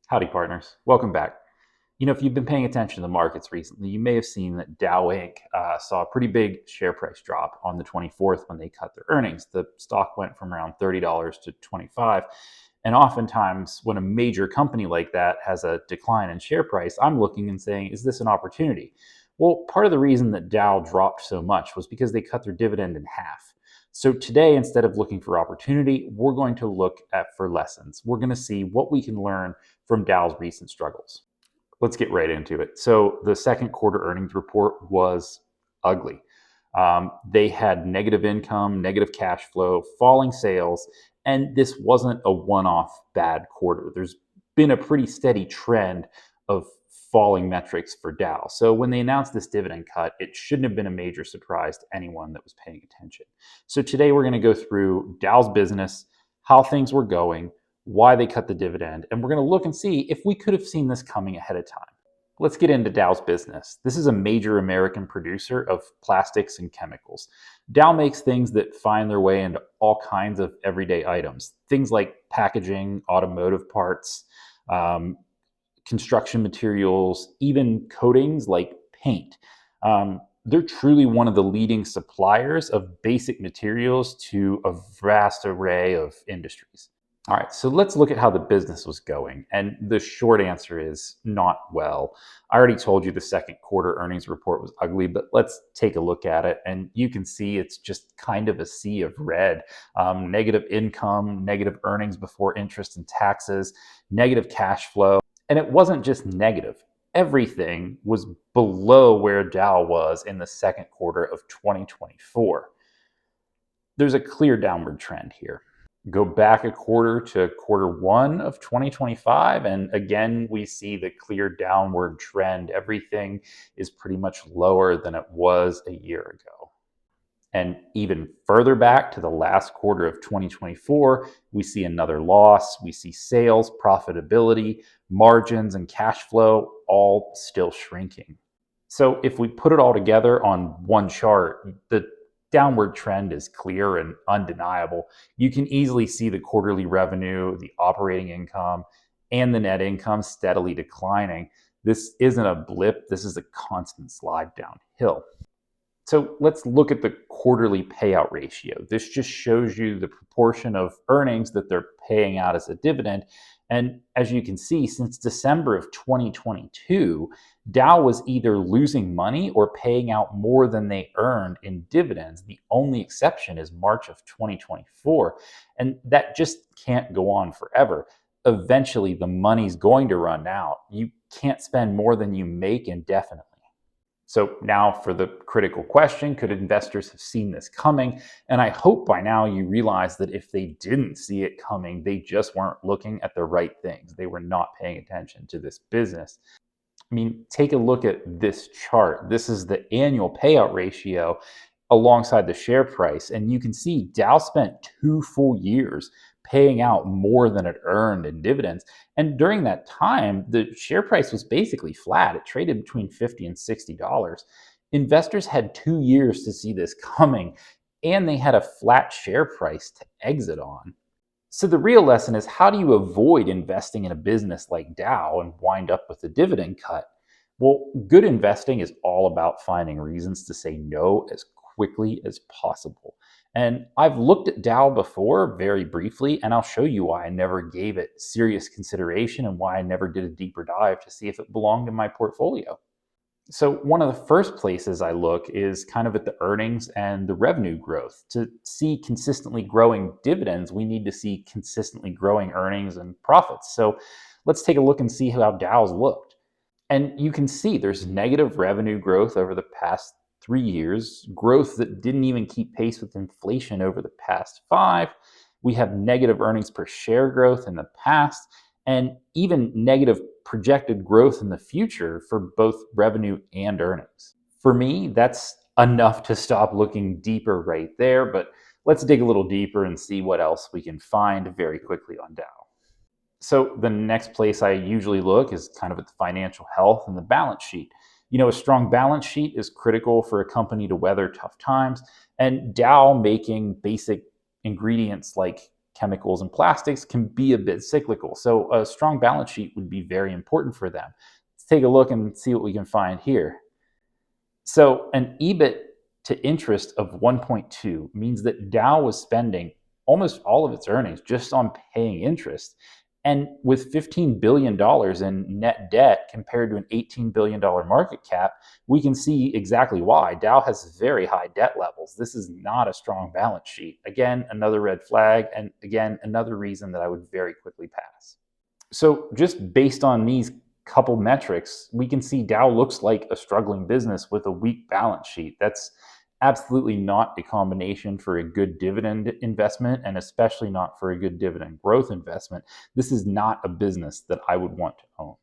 Howdy, partners. Welcome back. If you've been paying attention to the markets recently, you may have seen that Dow Inc. Saw a pretty big share price drop on the 24th when they cut their earnings. The stock went from around $30 to 25. And oftentimes, when a major company like that has a decline in share price, I'm looking and saying, is this an opportunity? Well, part of the reason that Dow dropped so much was because they cut their dividend in half. So today, instead of looking for opportunity, we're going to look for lessons. We're going to see what we can learn from Dow's recent struggles. Let's get right into it. So the second quarter earnings report was ugly. They had negative income, negative cash flow, falling sales, and this wasn't a one-off bad quarter. There's been a pretty steady trend of falling metrics for Dow. So when they announced this dividend cut, it shouldn't have been a major surprise to anyone that was paying attention. So today we're going to go through Dow's business, how things were going, why they cut the dividend, and we're going to look and see if we could have seen this coming ahead of time. Let's get into Dow's business. This is a major American producer of plastics and chemicals. Dow makes things that find their way into all kinds of everyday items, things like packaging, automotive parts, construction materials, even coatings like paint. They're truly one of the leading suppliers of basic materials to a vast array of industries. All right, so let's look at how the business was going. And the short answer is not well. I already told you the second quarter earnings report was ugly, but let's take a look at it. And you can see it's just kind of a sea of red. Negative income, negative earnings before interest and taxes, negative cash flow. And it wasn't just negative. Everything was below where Dow was in the second quarter of 2024. There's a clear downward trend here. Go back a quarter to quarter one of 2025, and again, we see the clear downward trend. Everything is pretty much lower than it was a year ago. And even further back to the last quarter of 2024, we see another loss. We see sales, profitability, margins, and cash flow all still shrinking. So if we put it all together on one chart, the downward trend is clear and undeniable. You can easily see the quarterly revenue, the operating income, and the net income steadily declining. This isn't a blip, this is a constant slide downhill. So let's look at the quarterly payout ratio. This just shows you the proportion of earnings that they're paying out as a dividend. And as you can see, since December of 2022, Dow was either losing money or paying out more than they earned in dividends. The only exception is March of 2024. And that just can't go on forever. Eventually, the money's going to run out. You can't spend more than you make indefinitely. So now for the critical question, could investors have seen this coming? And I hope by now you realize that if they didn't see it coming, they just weren't looking at the right things. They were not paying attention to this business. I mean, take a look at this chart. This is the annual payout ratio alongside the share price. And you can see Dow spent 2 full years paying out more than it earned in dividends. And during that time, the share price was basically flat. It traded between $50 and $60. Investors had 2 years to see this coming, and they had a flat share price to exit on. So the real lesson is, how do you avoid investing in a business like Dow and wind up with a dividend cut? Well, good investing is all about finding reasons to say no as quickly as possible. And I've looked at Dow before very briefly, and I'll show you why I never gave it serious consideration and why I never did a deeper dive to see if it belonged in my portfolio. So one of the first places I look is kind of at the earnings and the revenue growth. To see consistently growing dividends, we need to see consistently growing earnings and profits. So let's take a look and see how Dow's looked. And you can see there's negative revenue growth over the past 3 years, growth that didn't even keep pace with inflation over the past 5. We have negative earnings per share growth in the past, and even negative projected growth in the future for both revenue and earnings. For me, that's enough to stop looking deeper right there, but let's dig a little deeper and see what else we can find very quickly on Dow. So the next place I usually look is kind of at the financial health and the balance sheet. A strong balance sheet is critical for a company to weather tough times, and Dow making basic ingredients like chemicals and plastics can be a bit cyclical. So a strong balance sheet would be very important for them. Let's take a look and see what we can find here. So an EBIT to interest of 1.2 means that Dow was spending almost all of its earnings just on paying interest. And with $15 billion in net debt compared to an $18 billion market cap, we can see exactly why. Dow has very high debt levels. This is not a strong balance sheet. Again, another red flag, and again, another reason that I would very quickly pass. So, just based on these couple metrics, we can see Dow looks like a struggling business with a weak balance sheet. That's absolutely not a combination for a good dividend investment, and especially not for a good dividend growth investment. This is not a business that I would want to own.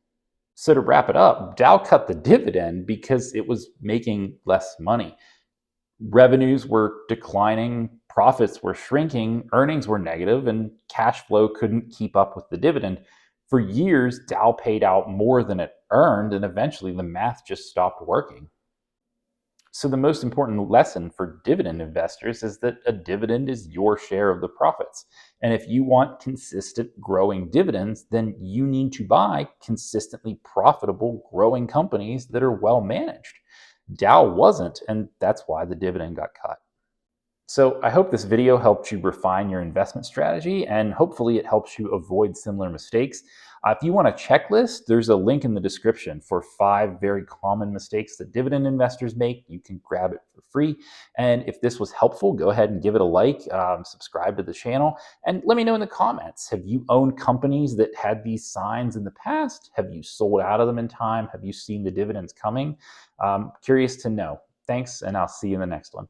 So, to wrap it up, Dow cut the dividend because it was making less money. Revenues were declining, profits were shrinking, earnings were negative, and cash flow couldn't keep up with the dividend. For years, Dow paid out more than it earned, and eventually the math just stopped working. So, the most important lesson for dividend investors is that a dividend is your share of the profits. And if you want consistent growing dividends, then you need to buy consistently profitable growing companies that are well managed. Dow wasn't, and that's why the dividend got cut. So I hope this video helped you refine your investment strategy, and hopefully it helps you avoid similar mistakes. If you want a checklist, there's a link in the description for 5 very common mistakes that dividend investors make. You can grab it for free. And if this was helpful, go ahead and give it a like, subscribe to the channel, and let me know in the comments. Have you owned companies that had these signs in the past? Have you sold out of them in time? Have you seen the dividends coming? Curious to know. Thanks, and I'll see you in the next one.